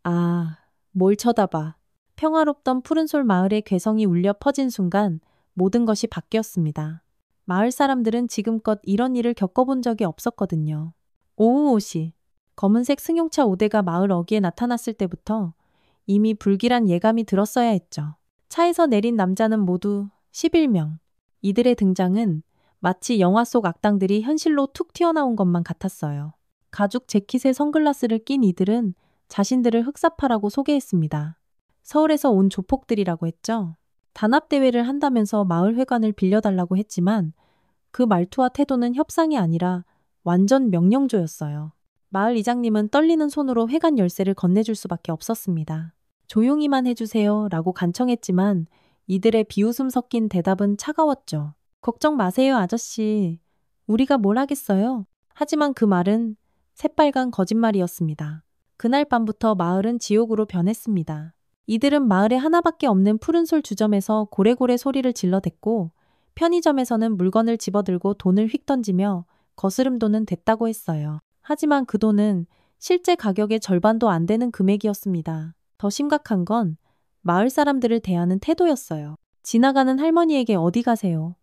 아, 뭘 쳐다봐. 평화롭던 푸른솔 마을의 괴성이 울려 퍼진 순간 모든 것이 바뀌었습니다. 마을 사람들은 지금껏 이런 일을 겪어본 적이 없었거든요. 오후 5시, 검은색 승용차 5대가 마을 어귀에 나타났을 때부터 이미 불길한 예감이 들었어야 했죠. 차에서 내린 남자는 모두 11명. 이들의 등장은 마치 영화 속 악당들이 현실로 툭 튀어나온 것만 같았어요. 가죽 재킷에 선글라스를 낀 이들은 자신들을 흑사파라고 소개했습니다. 서울에서 온 조폭들이라고 했죠. 단합대회를 한다면서 마을회관을 빌려달라고 했지만 그 말투와 태도는 협상이 아니라 완전 명령조였어요. 마을 이장님은 떨리는 손으로 회관 열쇠를 건네줄 수밖에 없었습니다. 조용히만 해주세요 라고 간청했지만 이들의 비웃음 섞인 대답은 차가웠죠. 걱정 마세요 아저씨. 우리가 뭘 하겠어요? 하지만 그 말은 새빨간 거짓말이었습니다. 그날 밤부터 마을은 지옥으로 변했습니다. 이들은 마을에 하나밖에 없는 푸른솔 주점에서 고래고래 소리를 질러댔고 편의점에서는 물건을 집어들고 돈을 휙 던지며 거스름돈은 됐다고 했어요. 하지만 그 돈은 실제 가격의 절반도 안 되는 금액이었습니다. 더 심각한 건 마을 사람들을 대하는 태도였어요. 지나가는 할머니에게 어디 가세요?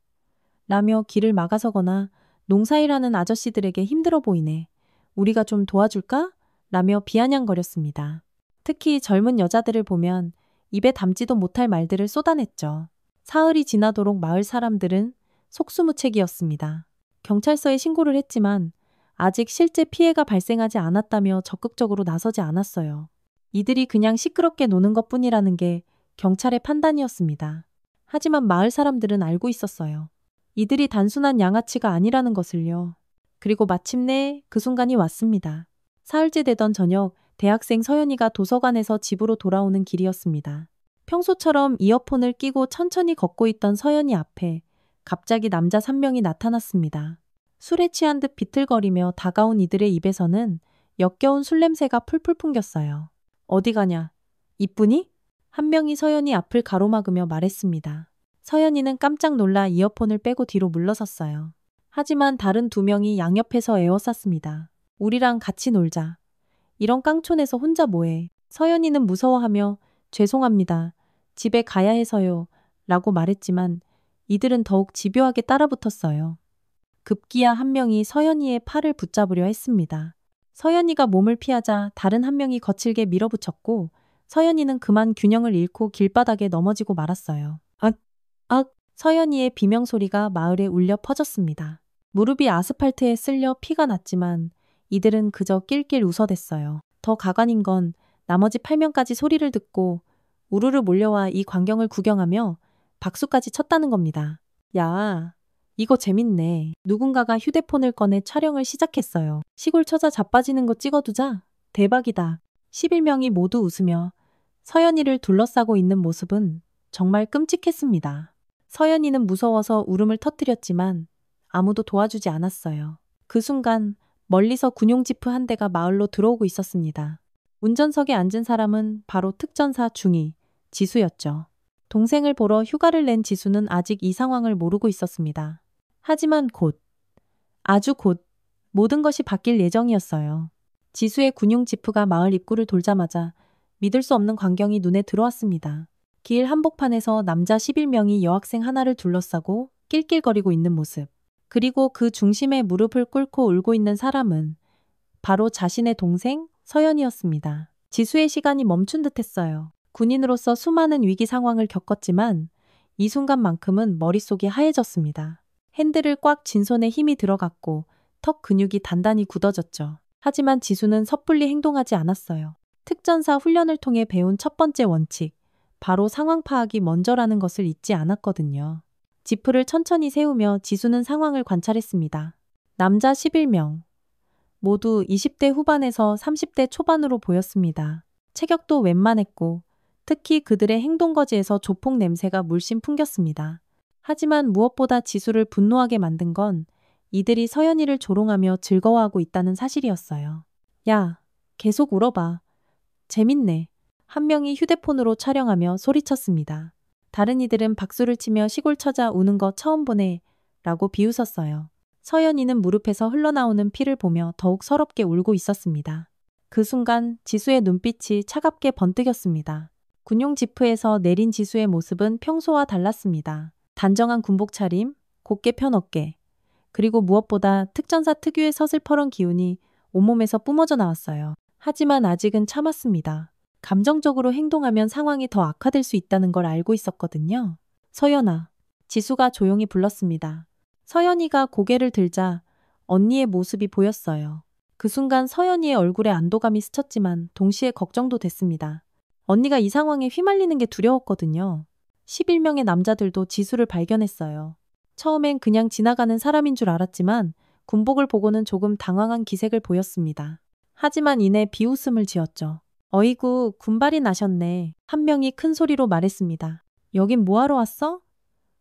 라며 길을 막아서거나 농사일하는 아저씨들에게 힘들어 보이네. 우리가 좀 도와줄까? 라며 비아냥거렸습니다. 특히 젊은 여자들을 보면 입에 담지도 못할 말들을 쏟아냈죠. 사흘이 지나도록 마을 사람들은 속수무책이었습니다. 경찰서에 신고를 했지만 아직 실제 피해가 발생하지 않았다며 적극적으로 나서지 않았어요. 이들이 그냥 시끄럽게 노는 것뿐이라는 게 경찰의 판단이었습니다. 하지만 마을 사람들은 알고 있었어요. 이들이 단순한 양아치가 아니라는 것을요. 그리고 마침내 그 순간이 왔습니다. 사흘째 되던 저녁, 대학생 서연이가 도서관에서 집으로 돌아오는 길이었습니다. 평소처럼 이어폰을 끼고 천천히 걷고 있던 서연이 앞에 갑자기 남자 3명이 나타났습니다. 술에 취한 듯 비틀거리며 다가온 이들의 입에서는 역겨운 술 냄새가 풀풀 풍겼어요. 어디 가냐? 이쁘니? 한 명이 서연이 앞을 가로막으며 말했습니다. 서연이는 깜짝 놀라 이어폰을 빼고 뒤로 물러섰어요. 하지만 다른 두 명이 양옆에서 에워쌌습니다. 우리랑 같이 놀자. 이런 깡촌에서 혼자 뭐해? 서연이는 무서워하며 죄송합니다. 집에 가야 해서요. 라고 말했지만 이들은 더욱 집요하게 따라붙었어요. 급기야 한 명이 서연이의 팔을 붙잡으려 했습니다. 서연이가 몸을 피하자 다른 한 명이 거칠게 밀어붙였고 서연이는 그만 균형을 잃고 길바닥에 넘어지고 말았어요. 악! 서연이의 비명소리가 마을에 울려 퍼졌습니다. 무릎이 아스팔트에 쓸려 피가 났지만 이들은 그저 낄낄 웃어댔어요. 더 가관인 건 나머지 8명까지 소리를 듣고 우르르 몰려와 이 광경을 구경하며 박수까지 쳤다는 겁니다. 야, 이거 재밌네. 누군가가 휴대폰을 꺼내 촬영을 시작했어요. 시골 처자 자빠지는 거 찍어두자. 대박이다. 11명이 모두 웃으며 서연이를 둘러싸고 있는 모습은 정말 끔찍했습니다. 서연이는 무서워서 울음을 터뜨렸지만 아무도 도와주지 않았어요. 그 순간 멀리서 군용 지프 한 대가 마을로 들어오고 있었습니다. 운전석에 앉은 사람은 바로 특전사 중위, 지수였죠. 동생을 보러 휴가를 낸 지수는 아직 이 상황을 모르고 있었습니다. 하지만 곧, 아주 곧 모든 것이 바뀔 예정이었어요. 지수의 군용 지프가 마을 입구를 돌자마자 믿을 수 없는 광경이 눈에 들어왔습니다. 길 한복판에서 남자 11명이 여학생 하나를 둘러싸고 낄낄거리고 있는 모습. 그리고 그 중심에 무릎을 꿇고 울고 있는 사람은 바로 자신의 동생 서연이었습니다. 지수의 시간이 멈춘 듯했어요. 군인으로서 수많은 위기 상황을 겪었지만 이 순간만큼은 머릿속이 하얘졌습니다. 핸들을 꽉 쥔 손에 힘이 들어갔고 턱 근육이 단단히 굳어졌죠. 하지만 지수는 섣불리 행동하지 않았어요. 특전사 훈련을 통해 배운 첫 번째 원칙, 바로 상황 파악이 먼저라는 것을 잊지 않았거든요. 지프를 천천히 세우며 지수는 상황을 관찰했습니다. 남자 11명. 모두 20대 후반에서 30대 초반으로 보였습니다. 체격도 웬만했고 특히 그들의 행동거지에서 조폭 냄새가 물씬 풍겼습니다. 하지만 무엇보다 지수를 분노하게 만든 건 이들이 서연이를 조롱하며 즐거워하고 있다는 사실이었어요. 야, 계속 울어봐. 재밌네. 한 명이 휴대폰으로 촬영하며 소리쳤습니다. 다른 이들은 박수를 치며 시골 처자 우는 거 처음 보네 라고 비웃었어요. 서연이는 무릎에서 흘러나오는 피를 보며 더욱 서럽게 울고 있었습니다. 그 순간 지수의 눈빛이 차갑게 번뜩였습니다. 군용 지프에서 내린 지수의 모습은 평소와 달랐습니다. 단정한 군복 차림, 곧게 편 어깨, 그리고 무엇보다 특전사 특유의 서슬퍼런 기운이 온몸에서 뿜어져 나왔어요. 하지만 아직은 참았습니다. 감정적으로 행동하면 상황이 더 악화될 수 있다는 걸 알고 있었거든요. 서연아. 지수가 조용히 불렀습니다. 서연이가 고개를 들자 언니의 모습이 보였어요. 그 순간 서연이의 얼굴에 안도감이 스쳤지만 동시에 걱정도 됐습니다. 언니가 이 상황에 휘말리는 게 두려웠거든요. 11명의 남자들도 지수를 발견했어요. 처음엔 그냥 지나가는 사람인 줄 알았지만 군복을 보고는 조금 당황한 기색을 보였습니다. 하지만 이내 비웃음을 지었죠. 어이구, 군발이 나셨네. 한 명이 큰 소리로 말했습니다. 여긴 뭐하러 왔어?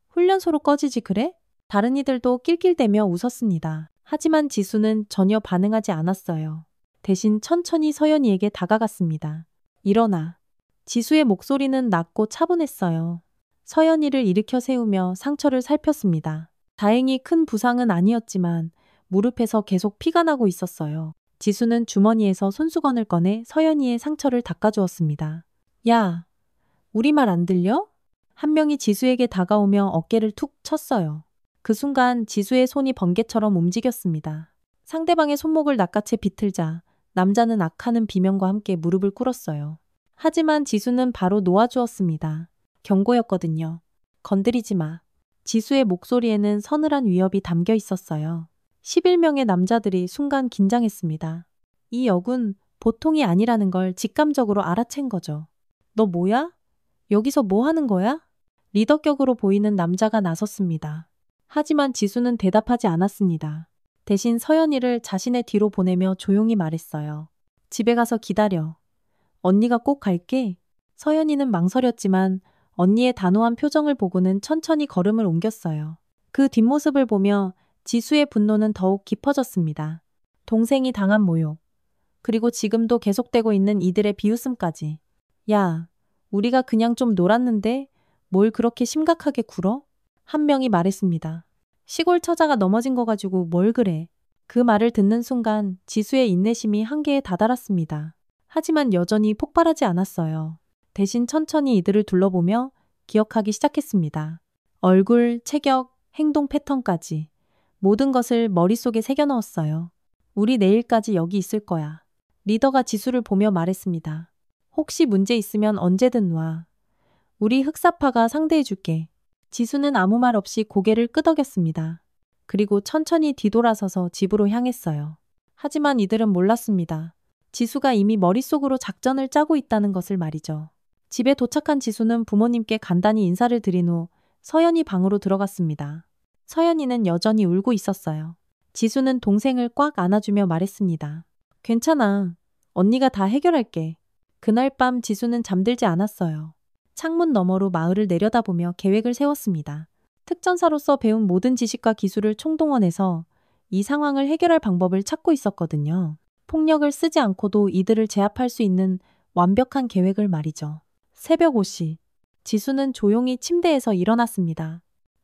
훈련소로 꺼지지 그래? 다른 이들도 낄낄대며 웃었습니다. 하지만 지수는 전혀 반응하지 않았어요. 대신 천천히 서연이에게 다가갔습니다. 일어나. 지수의 목소리는 낮고 차분했어요. 서연이를 일으켜 세우며 상처를 살폈습니다. 다행히 큰 부상은 아니었지만 무릎에서 계속 피가 나고 있었어요. 지수는 주머니에서 손수건을 꺼내 서연이의 상처를 닦아주었습니다. 야, 우리 말 안 들려? 한 명이 지수에게 다가오며 어깨를 툭 쳤어요. 그 순간 지수의 손이 번개처럼 움직였습니다. 상대방의 손목을 낚아채 비틀자 남자는 악하는 비명과 함께 무릎을 꿇었어요. 하지만 지수는 바로 놓아주었습니다. 경고였거든요. 건드리지 마. 지수의 목소리에는 서늘한 위협이 담겨 있었어요. 11명의 남자들이 순간 긴장했습니다. 이 역은 보통이 아니라는 걸 직감적으로 알아챈 거죠. 너 뭐야? 여기서 뭐 하는 거야? 리더격으로 보이는 남자가 나섰습니다. 하지만 지수는 대답하지 않았습니다. 대신 서연이를 자신의 뒤로 보내며 조용히 말했어요. 집에 가서 기다려. 언니가 꼭 갈게. 서연이는 망설였지만 언니의 단호한 표정을 보고는 천천히 걸음을 옮겼어요. 그 뒷모습을 보며 지수의 분노는 더욱 깊어졌습니다. 동생이 당한 모욕, 그리고 지금도 계속되고 있는 이들의 비웃음까지. 야, 우리가 그냥 좀 놀았는데 뭘 그렇게 심각하게 굴어? 한 명이 말했습니다. 시골 처자가 넘어진 거 가지고 뭘 그래. 그 말을 듣는 순간 지수의 인내심이 한계에 다다랐습니다. 하지만 여전히 폭발하지 않았어요. 대신 천천히 이들을 둘러보며 기억하기 시작했습니다. 얼굴, 체격, 행동 패턴까지 모든 것을 머릿속에 새겨 넣었어요. 우리 내일까지 여기 있을 거야. 리더가 지수를 보며 말했습니다. 혹시 문제 있으면 언제든 와. 우리 흑사파가 상대해줄게. 지수는 아무 말 없이 고개를 끄덕였습니다. 그리고 천천히 뒤돌아서서 집으로 향했어요. 하지만 이들은 몰랐습니다. 지수가 이미 머릿속으로 작전을 짜고 있다는 것을 말이죠. 집에 도착한 지수는 부모님께 간단히 인사를 드린 후 서연이 방으로 들어갔습니다. 서연이는 여전히 울고 있었어요. 지수는 동생을 꽉 안아주며 말했습니다. 괜찮아. 언니가 다 해결할게. 그날 밤 지수는 잠들지 않았어요. 창문 너머로 마을을 내려다보며 계획을 세웠습니다. 특전사로서 배운 모든 지식과 기술을 총동원해서 이 상황을 해결할 방법을 찾고 있었거든요. 폭력을 쓰지 않고도 이들을 제압할 수 있는 완벽한 계획을 말이죠. 새벽 5시, 지수는 조용히 침대에서 일어났습니다.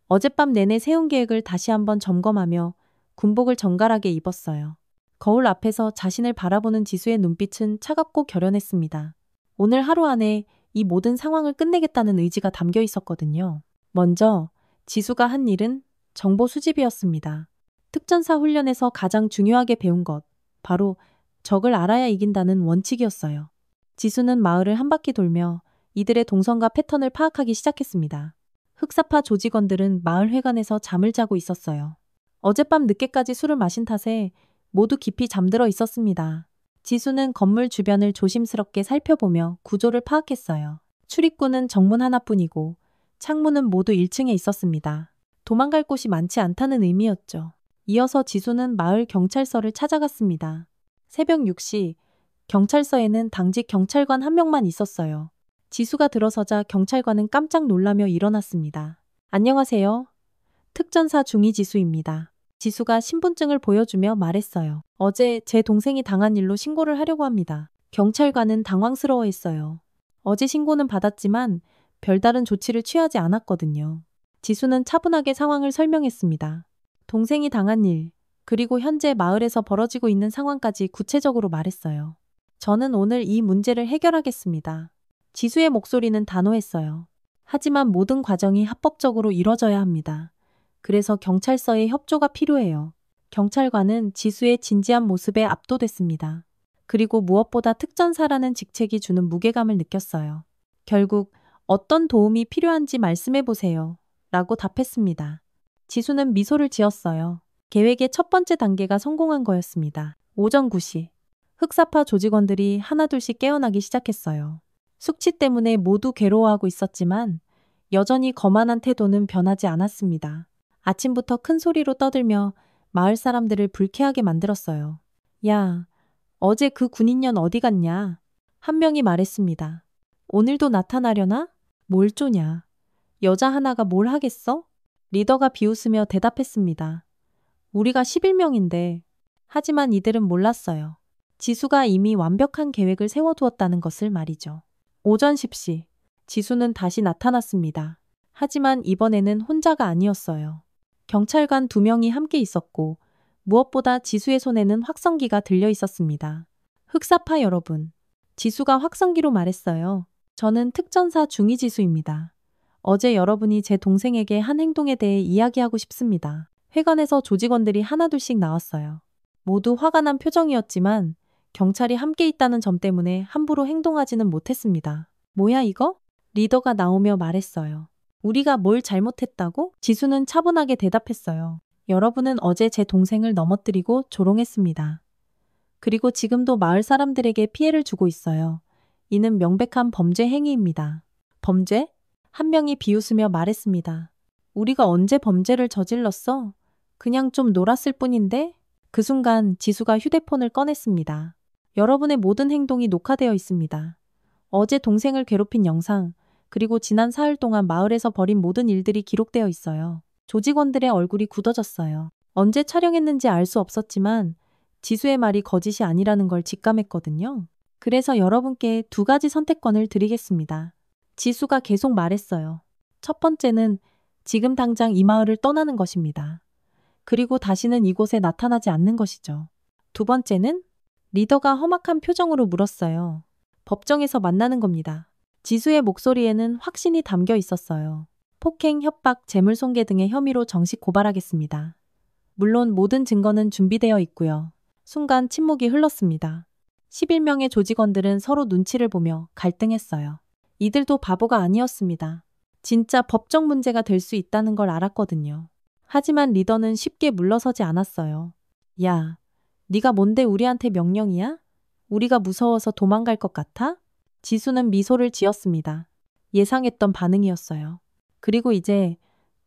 어젯밤 내내 세운 계획을 다시 한번 점검하며 군복을 정갈하게 입었어요. 거울 앞에서 자신을 바라보는 지수의 눈빛은 차갑고 결연했습니다. 오늘 하루 안에 이 모든 상황을 끝내겠다는 의지가 담겨 있었거든요. 먼저 지수가 한 일은 정보 수집이었습니다. 특전사 훈련에서 가장 중요하게 배운 것, 바로 적을 알아야 이긴다는 원칙이었어요. 지수는 마을을 한 바퀴 돌며 이들의 동선과 패턴을 파악하기 시작했습니다. 흑사파 조직원들은 마을 회관에서 잠을 자고 있었어요. 어젯밤 늦게까지 술을 마신 탓에 모두 깊이 잠들어 있었습니다. 지수는 건물 주변을 조심스럽게 살펴보며 구조를 파악했어요. 출입구는 정문 하나뿐이고 창문은 모두 1층에 있었습니다. 도망갈 곳이 많지 않다는 의미였죠. 이어서 지수는 마을 경찰서를 찾아갔습니다. 새벽 6시 경찰서에는 당직 경찰관 한 명만 있었어요. 지수가 들어서자 경찰관은 깜짝 놀라며 일어났습니다. 안녕하세요. 특전사 중위 지수입니다. 지수가 신분증을 보여주며 말했어요. 어제 제 동생이 당한 일로 신고를 하려고 합니다. 경찰관은 당황스러워했어요. 어제 신고는 받았지만 별다른 조치를 취하지 않았거든요. 지수는 차분하게 상황을 설명했습니다. 동생이 당한 일, 그리고 현재 마을에서 벌어지고 있는 상황까지 구체적으로 말했어요. 저는 오늘 이 문제를 해결하겠습니다. 지수의 목소리는 단호했어요. 하지만 모든 과정이 합법적으로 이뤄져야 합니다. 그래서 경찰서의 협조가 필요해요. 경찰관은 지수의 진지한 모습에 압도됐습니다. 그리고 무엇보다 특전사라는 직책이 주는 무게감을 느꼈어요. 결국 어떤 도움이 필요한지 말씀해 보세요. 라고 답했습니다. 지수는 미소를 지었어요. 계획의 첫 번째 단계가 성공한 거였습니다. 오전 9시. 흑사파 조직원들이 하나둘씩 깨어나기 시작했어요. 숙취 때문에 모두 괴로워하고 있었지만 여전히 거만한 태도는 변하지 않았습니다. 아침부터 큰 소리로 떠들며 마을 사람들을 불쾌하게 만들었어요. 야, 어제 그 군인년 어디 갔냐? 한 명이 말했습니다. 오늘도 나타나려나? 뭘 쪼냐? 여자 하나가 뭘 하겠어? 리더가 비웃으며 대답했습니다. 우리가 11명인데. 하지만 이들은 몰랐어요. 지수가 이미 완벽한 계획을 세워두었다는 것을 말이죠. 오전 10시. 지수는 다시 나타났습니다. 하지만 이번에는 혼자가 아니었어요. 경찰관 2명이 함께 있었고 무엇보다 지수의 손에는 확성기가 들려 있었습니다. 흑사파 여러분. 지수가 확성기로 말했어요. 저는 특전사 중위지수입니다. 어제 여러분이 제 동생에게 한 행동에 대해 이야기하고 싶습니다. 회관에서 조직원들이 하나둘씩 나왔어요. 모두 화가 난 표정이었지만 경찰이 함께 있다는 점 때문에 함부로 행동하지는 못했습니다. 뭐야 이거? 리더가 나오며 말했어요. 우리가 뭘 잘못했다고? 지수는 차분하게 대답했어요. 여러분은 어제 제 동생을 넘어뜨리고 조롱했습니다. 그리고 지금도 마을 사람들에게 피해를 주고 있어요. 이는 명백한 범죄 행위입니다. 범죄? 한 명이 비웃으며 말했습니다. 우리가 언제 범죄를 저질렀어? 그냥 좀 놀았을 뿐인데? 그 순간 지수가 휴대폰을 꺼냈습니다. 여러분의 모든 행동이 녹화되어 있습니다. 어제 동생을 괴롭힌 영상, 그리고 지난 사흘 동안 마을에서 벌인 모든 일들이 기록되어 있어요. 조직원들의 얼굴이 굳어졌어요. 언제 촬영했는지 알 수 없었지만 지수의 말이 거짓이 아니라는 걸 직감했거든요. 그래서 여러분께 2가지 선택권을 드리겠습니다. 지수가 계속 말했어요. 첫 번째는 지금 당장 이 마을을 떠나는 것입니다. 그리고 다시는 이곳에 나타나지 않는 것이죠. 두 번째는 리더가 험악한 표정으로 물었어요. 법정에서 만나는 겁니다. 지수의 목소리에는 확신이 담겨 있었어요. 폭행, 협박, 재물손괴 등의 혐의로 정식 고발하겠습니다. 물론 모든 증거는 준비되어 있고요. 순간 침묵이 흘렀습니다. 11명의 조직원들은 서로 눈치를 보며 갈등했어요. 이들도 바보가 아니었습니다. 진짜 법적 문제가 될 수 있다는 걸 알았거든요. 하지만 리더는 쉽게 물러서지 않았어요. 야, 네가 뭔데 우리한테 명령이야? 우리가 무서워서 도망갈 것 같아? 지수는 미소를 지었습니다. 예상했던 반응이었어요. 그리고 이제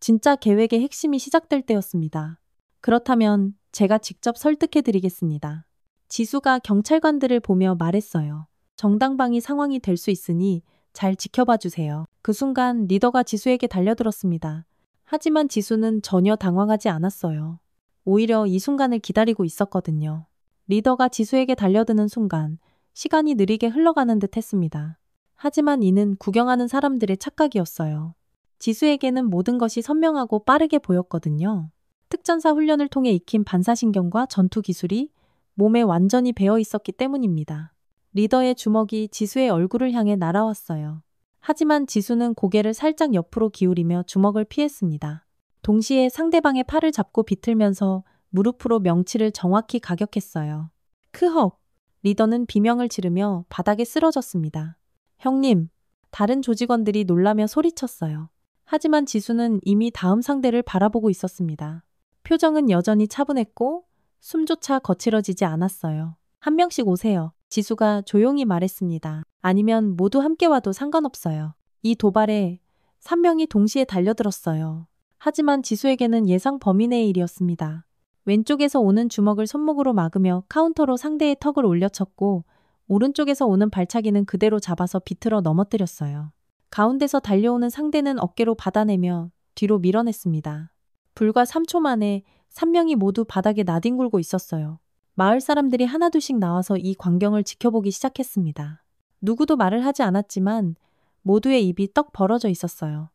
진짜 계획의 핵심이 시작될 때였습니다. 그렇다면 제가 직접 설득해드리겠습니다. 지수가 경찰관들을 보며 말했어요. 정당방위 상황이 될 수 있으니 잘 지켜봐 주세요. 그 순간 리더가 지수에게 달려들었습니다. 하지만 지수는 전혀 당황하지 않았어요. 오히려 이 순간을 기다리고 있었거든요. 리더가 지수에게 달려드는 순간 시간이 느리게 흘러가는 듯 했습니다. 하지만 이는 구경하는 사람들의 착각이었어요. 지수에게는 모든 것이 선명하고 빠르게 보였거든요. 특전사 훈련을 통해 익힌 반사신경과 전투 기술이 몸에 완전히 배어 있었기 때문입니다. 리더의 주먹이 지수의 얼굴을 향해 날아왔어요. 하지만 지수는 고개를 살짝 옆으로 기울이며 주먹을 피했습니다. 동시에 상대방의 팔을 잡고 비틀면서 무릎으로 명치를 정확히 가격했어요. 크헉! 리더는 비명을 지르며 바닥에 쓰러졌습니다. 형님! 다른 조직원들이 놀라며 소리쳤어요. 하지만 지수는 이미 다음 상대를 바라보고 있었습니다. 표정은 여전히 차분했고 숨조차 거칠어지지 않았어요. 한 명씩 오세요. 지수가 조용히 말했습니다. 아니면 모두 함께 와도 상관없어요. 이 도발에 3명이 동시에 달려들었어요. 하지만 지수에게는 예상 범위 내의 일이었습니다. 왼쪽에서 오는 주먹을 손목으로 막으며 카운터로 상대의 턱을 올려쳤고 오른쪽에서 오는 발차기는 그대로 잡아서 비틀어 넘어뜨렸어요. 가운데서 달려오는 상대는 어깨로 받아내며 뒤로 밀어냈습니다. 불과 3초 만에 3명이 모두 바닥에 나뒹굴고 있었어요. 마을 사람들이 하나둘씩 나와서 이 광경을 지켜보기 시작했습니다. 누구도 말을 하지 않았지만 모두의 입이 떡 벌어져 있었어요.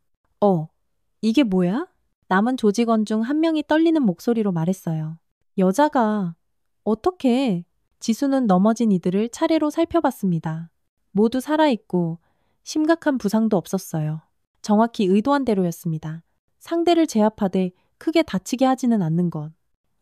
이게 뭐야? 남은 조직원 중 한 명이 떨리는 목소리로 말했어요. 여자가. 어떻게? 지수는 넘어진 이들을 차례로 살펴봤습니다. 모두 살아있고 심각한 부상도 없었어요. 정확히 의도한 대로였습니다. 상대를 제압하되 크게 다치게 하지는 않는 것.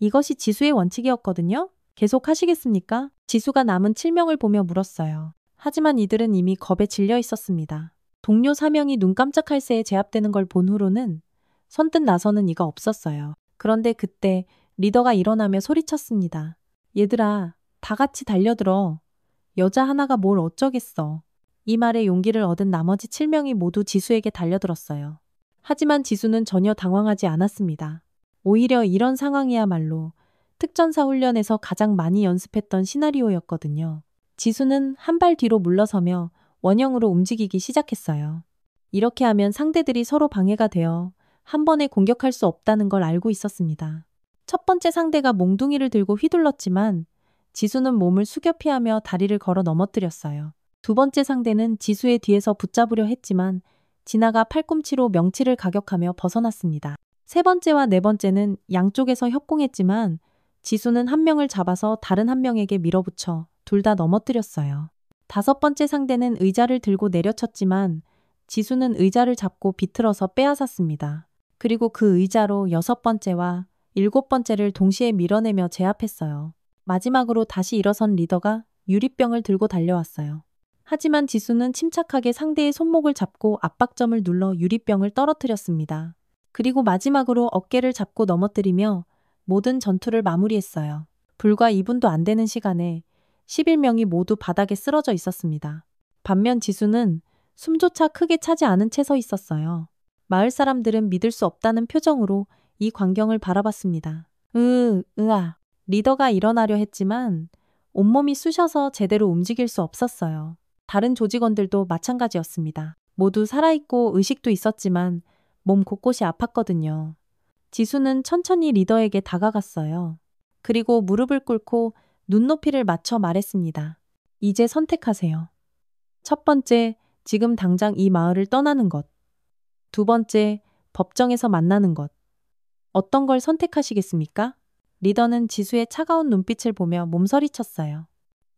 이것이 지수의 원칙이었거든요. 계속 하시겠습니까? 지수가 남은 7명을 보며 물었어요. 하지만 이들은 이미 겁에 질려 있었습니다. 동료 4명이 눈 깜짝할 새에 제압되는 걸 본 후로는 선뜻 나서는 이가 없었어요. 그런데 그때 리더가 일어나며 소리쳤습니다. 얘들아, 다 같이 달려들어. 여자 하나가 뭘 어쩌겠어. 이 말에 용기를 얻은 나머지 7명이 모두 지수에게 달려들었어요. 하지만 지수는 전혀 당황하지 않았습니다. 오히려 이런 상황이야말로 특전사 훈련에서 가장 많이 연습했던 시나리오였거든요. 지수는 한 발 뒤로 물러서며 원형으로 움직이기 시작했어요. 이렇게 하면 상대들이 서로 방해가 되어 한 번에 공격할 수 없다는 걸 알고 있었습니다. 첫 번째 상대가 몽둥이를 들고 휘둘렀지만 지수는 몸을 숙여 피하며 다리를 걸어 넘어뜨렸어요. 두 번째 상대는 지수의 뒤에서 붙잡으려 했지만 진아가 팔꿈치로 명치를 가격하며 벗어났습니다. 세 번째와 네 번째는 양쪽에서 협공했지만 지수는 한 명을 잡아서 다른 한 명에게 밀어붙여 둘 다 넘어뜨렸어요. 다섯 번째 상대는 의자를 들고 내려쳤지만 지수는 의자를 잡고 비틀어서 빼앗았습니다. 그리고 그 의자로 여섯 번째와 일곱 번째를 동시에 밀어내며 제압했어요. 마지막으로 다시 일어선 리더가 유리병을 들고 달려왔어요. 하지만 지수는 침착하게 상대의 손목을 잡고 압박점을 눌러 유리병을 떨어뜨렸습니다. 그리고 마지막으로 어깨를 잡고 넘어뜨리며 모든 전투를 마무리했어요. 불과 2분도 안 되는 시간에 11명이 모두 바닥에 쓰러져 있었습니다. 반면 지수는 숨조차 크게 차지 않은 채 서 있었어요. 마을 사람들은 믿을 수 없다는 표정으로 이 광경을 바라봤습니다. 으아. 리더가 일어나려 했지만 온몸이 쑤셔서 제대로 움직일 수 없었어요. 다른 조직원들도 마찬가지였습니다. 모두 살아있고 의식도 있었지만 몸 곳곳이 아팠거든요. 지수는 천천히 리더에게 다가갔어요. 그리고 무릎을 꿇고 눈높이를 맞춰 말했습니다. 이제 선택하세요. 첫 번째, 지금 당장 이 마을을 떠나는 것. 두 번째, 법정에서 만나는 것. 어떤 걸 선택하시겠습니까? 리더는 지수의 차가운 눈빛을 보며 몸서리쳤어요.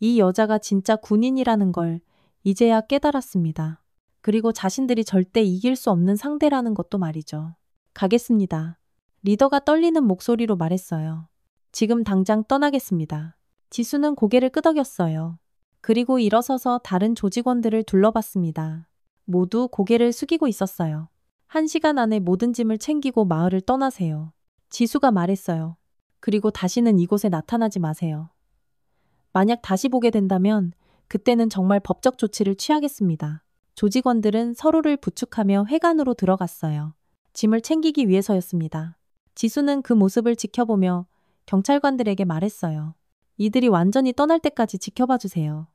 이 여자가 진짜 군인이라는 걸 이제야 깨달았습니다. 그리고 자신들이 절대 이길 수 없는 상대라는 것도 말이죠. 가겠습니다. 리더가 떨리는 목소리로 말했어요. 지금 당장 떠나겠습니다. 지수는 고개를 끄덕였어요. 그리고 일어서서 다른 조직원들을 둘러봤습니다. 모두 고개를 숙이고 있었어요. 1시간 안에 모든 짐을 챙기고 마을을 떠나세요. 지수가 말했어요. 그리고 다시는 이곳에 나타나지 마세요. 만약 다시 보게 된다면 그때는 정말 법적 조치를 취하겠습니다. 조직원들은 서로를 부축하며 회관으로 들어갔어요. 짐을 챙기기 위해서였습니다. 지수는 그 모습을 지켜보며 경찰관들에게 말했어요. 이들이 완전히 떠날 때까지 지켜봐 주세요.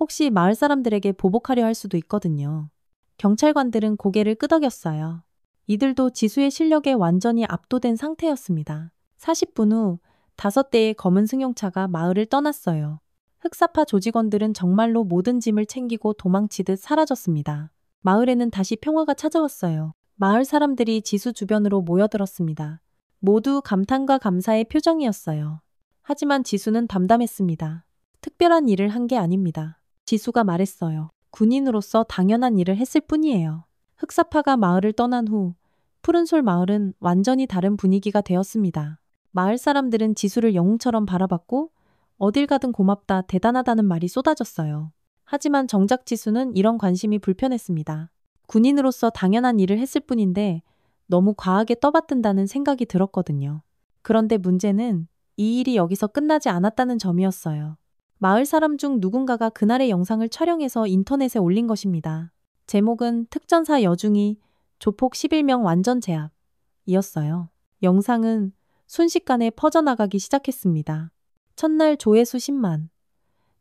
혹시 마을 사람들에게 보복하려 할 수도 있거든요. 경찰관들은 고개를 끄덕였어요. 이들도 지수의 실력에 완전히 압도된 상태였습니다. 40분 후 5대의 검은 승용차가 마을을 떠났어요. 흑사파 조직원들은 정말로 모든 짐을 챙기고 도망치듯 사라졌습니다. 마을에는 다시 평화가 찾아왔어요. 마을 사람들이 지수 주변으로 모여들었습니다. 모두 감탄과 감사의 표정이었어요. 하지만 지수는 담담했습니다. 특별한 일을 한 게 아닙니다. 지수가 말했어요. 군인으로서 당연한 일을 했을 뿐이에요. 흑사파가 마을을 떠난 후 푸른솔 마을은 완전히 다른 분위기가 되었습니다. 마을 사람들은 지수를 영웅처럼 바라봤고 어딜 가든 고맙다, 대단하다는 말이 쏟아졌어요. 하지만 정작 지수는 이런 관심이 불편했습니다. 군인으로서 당연한 일을 했을 뿐인데 너무 과하게 떠받든다는 생각이 들었거든요. 그런데 문제는 이 일이 여기서 끝나지 않았다는 점이었어요. 마을 사람 중 누군가가 그날의 영상을 촬영해서 인터넷에 올린 것입니다. 제목은 특전사 여중이 조폭 11명 완전 제압이었어요. 영상은 순식간에 퍼져나가기 시작했습니다. 첫날 조회수 10만,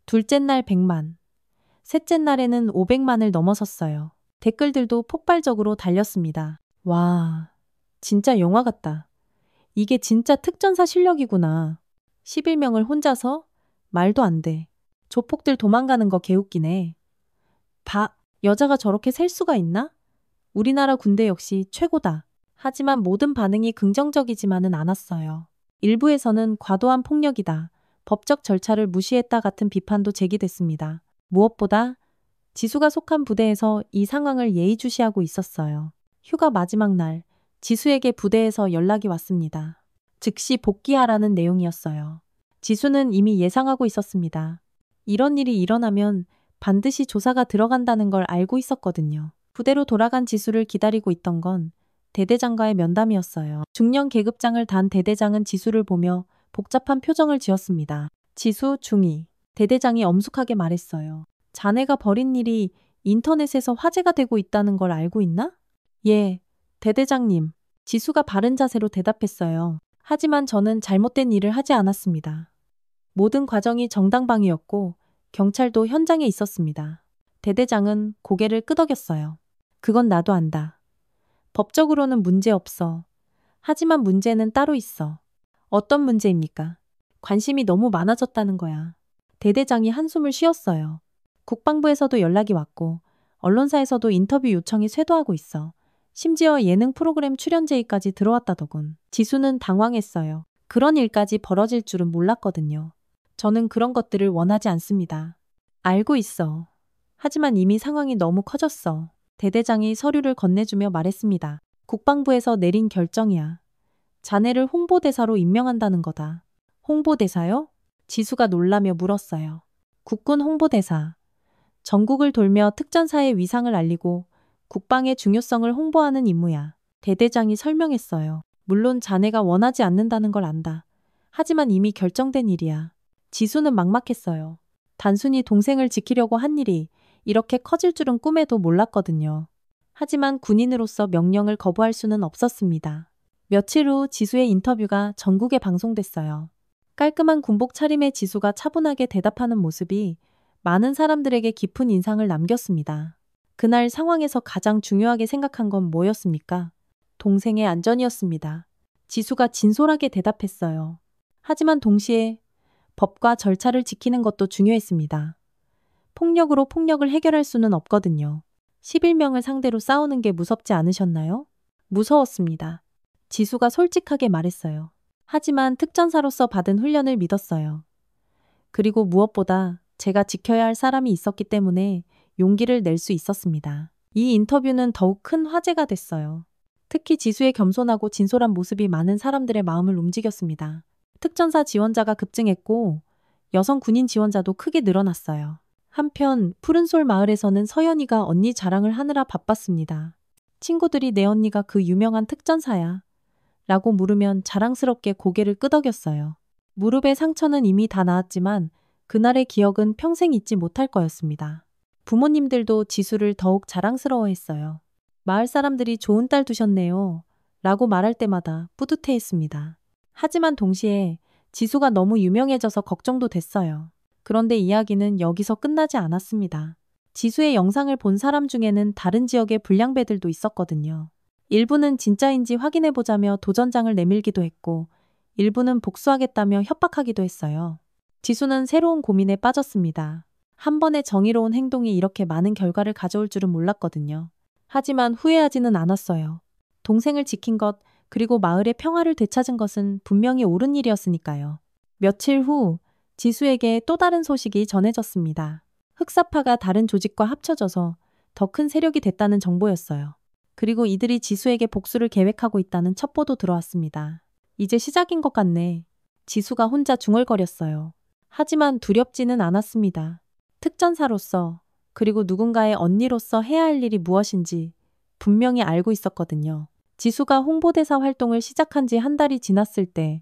둘째 날 100만, 셋째 날에는 500만을 넘어섰어요. 댓글들도 폭발적으로 달렸습니다. 와, 진짜 영화 같다. 이게 진짜 특전사 실력이구나. 11명을 혼자서? 말도 안 돼. 조폭들 도망가는 거 개웃기네. 여자가 저렇게 셀 수가 있나? 우리나라 군대 역시 최고다. 하지만 모든 반응이 긍정적이지만은 않았어요. 일부에서는 과도한 폭력이다, 법적 절차를 무시했다 같은 비판도 제기됐습니다. 무엇보다 지수가 속한 부대에서 이 상황을 예의주시하고 있었어요. 휴가 마지막 날, 지수에게 부대에서 연락이 왔습니다. 즉시 복귀하라는 내용이었어요. 지수는 이미 예상하고 있었습니다. 이런 일이 일어나면 반드시 조사가 들어간다는 걸 알고 있었거든요. 부대로 돌아간 지수를 기다리고 있던 건 대대장과의 면담이었어요. 중령 계급장을 단 대대장은 지수를 보며 복잡한 표정을 지었습니다. 지수 중이. 대대장이 엄숙하게 말했어요. 자네가 벌인 일이 인터넷에서 화제가 되고 있다는 걸 알고 있나? 예, 대대장님. 지수가 바른 자세로 대답했어요. 하지만 저는 잘못된 일을 하지 않았습니다. 모든 과정이 정당방위였고 경찰도 현장에 있었습니다. 대대장은 고개를 끄덕였어요. 그건 나도 안다. 법적으로는 문제 없어. 하지만 문제는 따로 있어. 어떤 문제입니까? 관심이 너무 많아졌다는 거야. 대대장이 한숨을 쉬었어요. 국방부에서도 연락이 왔고 언론사에서도 인터뷰 요청이 쇄도하고 있어. 심지어 예능 프로그램 출연 제의까지 들어왔다더군. 지수는 당황했어요. 그런 일까지 벌어질 줄은 몰랐거든요. 저는 그런 것들을 원하지 않습니다. 알고 있어. 하지만 이미 상황이 너무 커졌어. 대대장이 서류를 건네주며 말했습니다. 국방부에서 내린 결정이야. 자네를 홍보대사로 임명한다는 거다. 홍보대사요? 지수가 놀라며 물었어요. 국군 홍보대사. 전국을 돌며 특전사의 위상을 알리고 국방의 중요성을 홍보하는 임무야. 대대장이 설명했어요. 물론 자네가 원하지 않는다는 걸 안다. 하지만 이미 결정된 일이야. 지수는 막막했어요. 단순히 동생을 지키려고 한 일이 이렇게 커질 줄은 꿈에도 몰랐거든요. 하지만 군인으로서 명령을 거부할 수는 없었습니다. 며칠 후 지수의 인터뷰가 전국에 방송됐어요. 깔끔한 군복 차림의 지수가 차분하게 대답하는 모습이 많은 사람들에게 깊은 인상을 남겼습니다. 그날 상황에서 가장 중요하게 생각한 건 뭐였습니까? 동생의 안전이었습니다. 지수가 진솔하게 대답했어요. 하지만 동시에 법과 절차를 지키는 것도 중요했습니다. 폭력으로 폭력을 해결할 수는 없거든요. 11명을 상대로 싸우는 게 무섭지 않으셨나요? 무서웠습니다. 지수가 솔직하게 말했어요. 하지만 특전사로서 받은 훈련을 믿었어요. 그리고 무엇보다 제가 지켜야 할 사람이 있었기 때문에 용기를 낼 수 있었습니다. 이 인터뷰는 더욱 큰 화제가 됐어요. 특히 지수의 겸손하고 진솔한 모습이 많은 사람들의 마음을 움직였습니다. 특전사 지원자가 급증했고 여성 군인 지원자도 크게 늘어났어요. 한편 푸른솔 마을에서는 서연이가 언니 자랑을 하느라 바빴습니다. 친구들이 내 언니가 그 유명한 특전사야 라고 물으면 자랑스럽게 고개를 끄덕였어요. 무릎의 상처는 이미 다 나았지만 그날의 기억은 평생 잊지 못할 거였습니다. 부모님들도 지수를 더욱 자랑스러워했어요. 마을 사람들이 좋은 딸 두셨네요 라고 말할 때마다 뿌듯해했습니다. 하지만 동시에 지수가 너무 유명해져서 걱정도 됐어요. 그런데 이야기는 여기서 끝나지 않았습니다. 지수의 영상을 본 사람 중에는 다른 지역의 불량배들도 있었거든요. 일부는 진짜인지 확인해보자며 도전장을 내밀기도 했고 일부는 복수하겠다며 협박하기도 했어요. 지수는 새로운 고민에 빠졌습니다. 한 번의 정의로운 행동이 이렇게 많은 결과를 가져올 줄은 몰랐거든요. 하지만 후회하지는 않았어요. 동생을 지킨 것, 그리고 마을의 평화를 되찾은 것은 분명히 옳은 일이었으니까요. 며칠 후 지수에게 또 다른 소식이 전해졌습니다. 흑사파가 다른 조직과 합쳐져서 더 큰 세력이 됐다는 정보였어요. 그리고 이들이 지수에게 복수를 계획하고 있다는 첩보도 들어왔습니다. 이제 시작인 것 같네. 지수가 혼자 중얼거렸어요. 하지만 두렵지는 않았습니다. 특전사로서 그리고 누군가의 언니로서 해야 할 일이 무엇인지 분명히 알고 있었거든요. 지수가 홍보대사 활동을 시작한 지 한 달이 지났을 때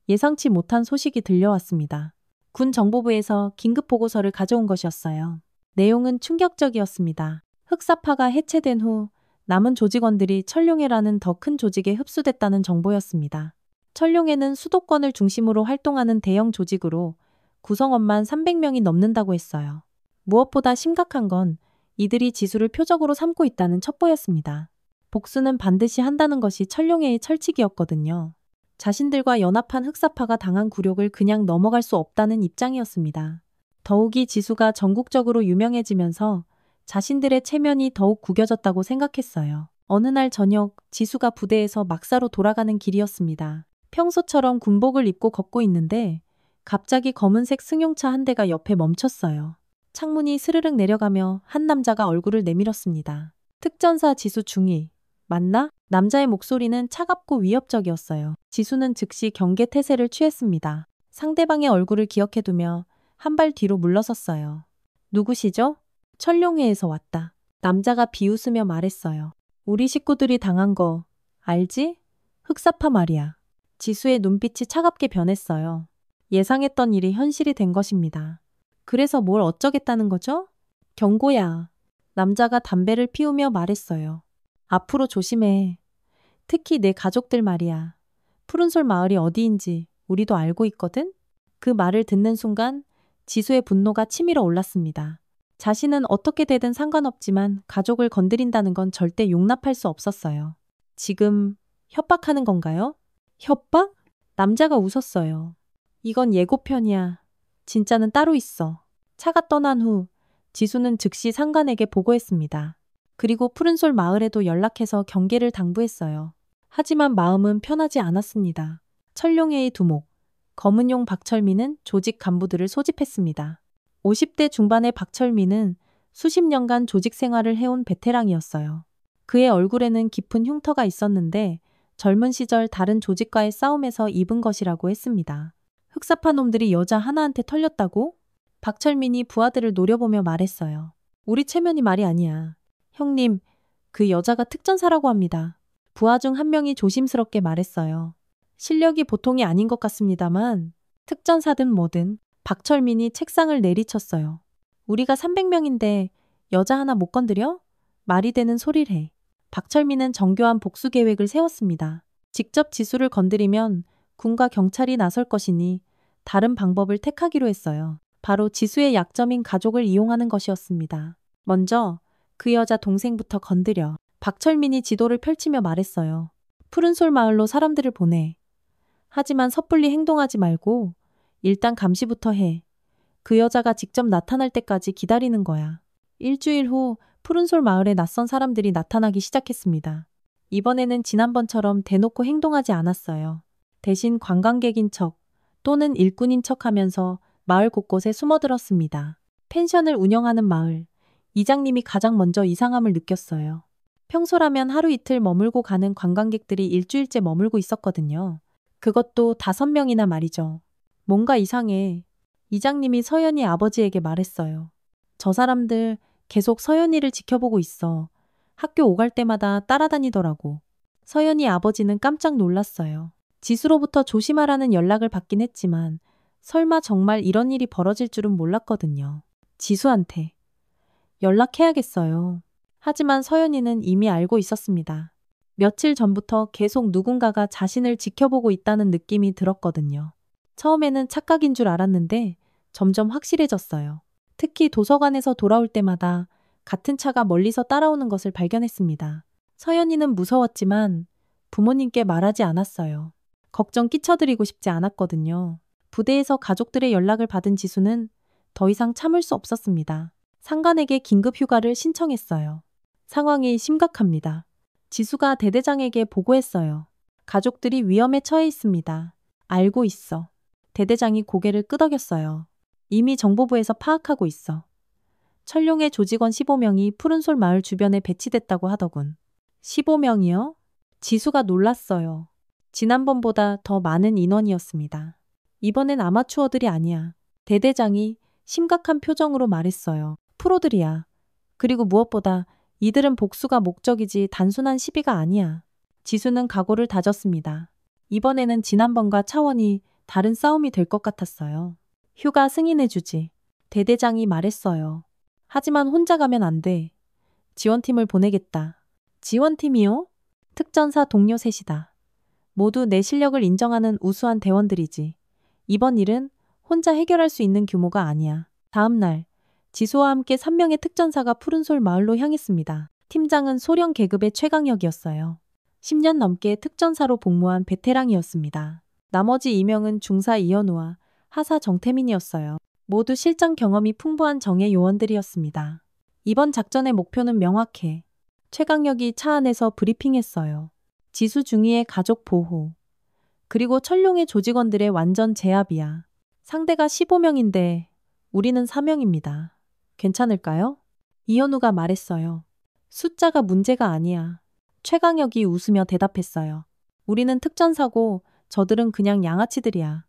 예상치 못한 소식이 들려왔습니다. 군 정보부에서 긴급 보고서를 가져온 것이었어요. 내용은 충격적이었습니다. 흑사파가 해체된 후 남은 조직원들이 천룡회라는 더 큰 조직에 흡수됐다는 정보였습니다. 천룡회는 수도권을 중심으로 활동하는 대형 조직으로 구성원만 300명이 넘는다고 했어요. 무엇보다 심각한 건 이들이 지수를 표적으로 삼고 있다는 첩보였습니다. 복수는 반드시 한다는 것이 천룡회의 철칙이었거든요. 자신들과 연합한 흑사파가 당한 굴욕을 그냥 넘어갈 수 없다는 입장이었습니다. 더욱이 지수가 전국적으로 유명해지면서 자신들의 체면이 더욱 구겨졌다고 생각했어요. 어느 날 저녁 지수가 부대에서 막사로 돌아가는 길이었습니다. 평소처럼 군복을 입고 걷고 있는데 갑자기 검은색 승용차 한 대가 옆에 멈췄어요. 창문이 스르륵 내려가며 한 남자가 얼굴을 내밀었습니다. 특전사 지수 중위. 맞나? 남자의 목소리는 차갑고 위협적이었어요. 지수는 즉시 경계 태세를 취했습니다. 상대방의 얼굴을 기억해두며 한 발 뒤로 물러섰어요. 누구시죠? 천룡회에서 왔다. 남자가 비웃으며 말했어요. 우리 식구들이 당한 거 알지? 흑사파 말이야. 지수의 눈빛이 차갑게 변했어요. 예상했던 일이 현실이 된 것입니다. 그래서 뭘 어쩌겠다는 거죠? 경고야. 남자가 담배를 피우며 말했어요. 앞으로 조심해. 특히 내 가족들 말이야. 푸른솔 마을이 어디인지 우리도 알고 있거든? 그 말을 듣는 순간 지수의 분노가 치밀어 올랐습니다. 자신은 어떻게 되든 상관없지만 가족을 건드린다는 건 절대 용납할 수 없었어요. 지금 협박하는 건가요? 협박? 남자가 웃었어요. 이건 예고편이야. 진짜는 따로 있어. 차가 떠난 후 지수는 즉시 상관에게 보고했습니다. 그리고 푸른솔 마을에도 연락해서 경계를 당부했어요. 하지만 마음은 편하지 않았습니다. 천룡회의 두목, 검은용 박철민은 조직 간부들을 소집했습니다. 50대 중반의 박철민은 수십 년간 조직 생활을 해온 베테랑이었어요. 그의 얼굴에는 깊은 흉터가 있었는데 젊은 시절 다른 조직과의 싸움에서 입은 것이라고 했습니다. 흑사파 놈들이 여자 하나한테 털렸다고? 박철민이 부하들을 노려보며 말했어요. 우리 체면이 말이 아니야. 형님, 그 여자가 특전사라고 합니다. 부하 중 한 명이 조심스럽게 말했어요. 실력이 보통이 아닌 것 같습니다만 특전사든 뭐든. 박철민이 책상을 내리쳤어요. 우리가 300명인데 여자 하나 못 건드려? 말이 되는 소리를 해. 박철민은 정교한 복수 계획을 세웠습니다. 직접 지수를 건드리면 군과 경찰이 나설 것이니 다른 방법을 택하기로 했어요. 바로 지수의 약점인 가족을 이용하는 것이었습니다. 먼저 그 여자 동생부터 건드려. 박철민이 지도를 펼치며 말했어요. 푸른솔 마을로 사람들을 보내. 하지만 섣불리 행동하지 말고 일단 감시부터 해. 그 여자가 직접 나타날 때까지 기다리는 거야. 일주일 후 푸른솔 마을에 낯선 사람들이 나타나기 시작했습니다. 이번에는 지난번처럼 대놓고 행동하지 않았어요. 대신 관광객인 척 또는 일꾼인 척 하면서 마을 곳곳에 숨어들었습니다. 펜션을 운영하는 마을. 이장님이 가장 먼저 이상함을 느꼈어요. 평소라면 하루 이틀 머물고 가는 관광객들이 일주일째 머물고 있었거든요. 그것도 5명이나 말이죠. 뭔가 이상해. 이장님이 서연이 아버지에게 말했어요. 저 사람들 계속 서연이를 지켜보고 있어. 학교 오갈 때마다 따라다니더라고. 서연이 아버지는 깜짝 놀랐어요. 지수로부터 조심하라는 연락을 받긴 했지만 설마 정말 이런 일이 벌어질 줄은 몰랐거든요. 지수한테 연락해야겠어요. 하지만 서연이는 이미 알고 있었습니다. 며칠 전부터 계속 누군가가 자신을 지켜보고 있다는 느낌이 들었거든요. 처음에는 착각인 줄 알았는데 점점 확실해졌어요. 특히 도서관에서 돌아올 때마다 같은 차가 멀리서 따라오는 것을 발견했습니다. 서연이는 무서웠지만 부모님께 말하지 않았어요. 걱정 끼쳐드리고 싶지 않았거든요. 부대에서 가족들의 연락을 받은 지수는 더 이상 참을 수 없었습니다. 상관에게 긴급 휴가를 신청했어요. 상황이 심각합니다. 지수가 대대장에게 보고했어요. 가족들이 위험에 처해 있습니다. 알고 있어. 대대장이 고개를 끄덕였어요. 이미 정보부에서 파악하고 있어. 천룡의 조직원 15명이 푸른솔 마을 주변에 배치됐다고 하더군. 15명이요? 지수가 놀랐어요. 지난번보다 더 많은 인원이었습니다. 이번엔 아마추어들이 아니야. 대대장이 심각한 표정으로 말했어요. 프로들이야. 그리고 무엇보다 이들은 복수가 목적이지 단순한 시비가 아니야. 지수는 각오를 다졌습니다. 이번에는 지난번과 차원이 다른 싸움이 될 것 같았어요. 휴가 승인해주지. 대대장이 말했어요. 하지만 혼자 가면 안 돼. 지원팀을 보내겠다. 지원팀이요? 특전사 동료 셋이다. 모두 내 실력을 인정하는 우수한 대원들이지. 이번 일은 혼자 해결할 수 있는 규모가 아니야. 다음 날 지수와 함께 3명의 특전사가 푸른솔 마을로 향했습니다. 팀장은 소령 계급의 최강혁이었어요. 10년 넘게 특전사로 복무한 베테랑이었습니다. 나머지 2명은 중사 이현우와 하사 정태민이었어요. 모두 실전 경험이 풍부한 정예 요원들이었습니다. 이번 작전의 목표는 명확해. 최강혁이 차 안에서 브리핑했어요. 지수 중위의 가족 보호. 그리고 천룡의 조직원들의 완전 제압이야. 상대가 15명인데 우리는 4명입니다. 괜찮을까요? 이현우가 말했어요. 숫자가 문제가 아니야. 최강혁이 웃으며 대답했어요. 우리는 특전사고 저들은 그냥 양아치들이야.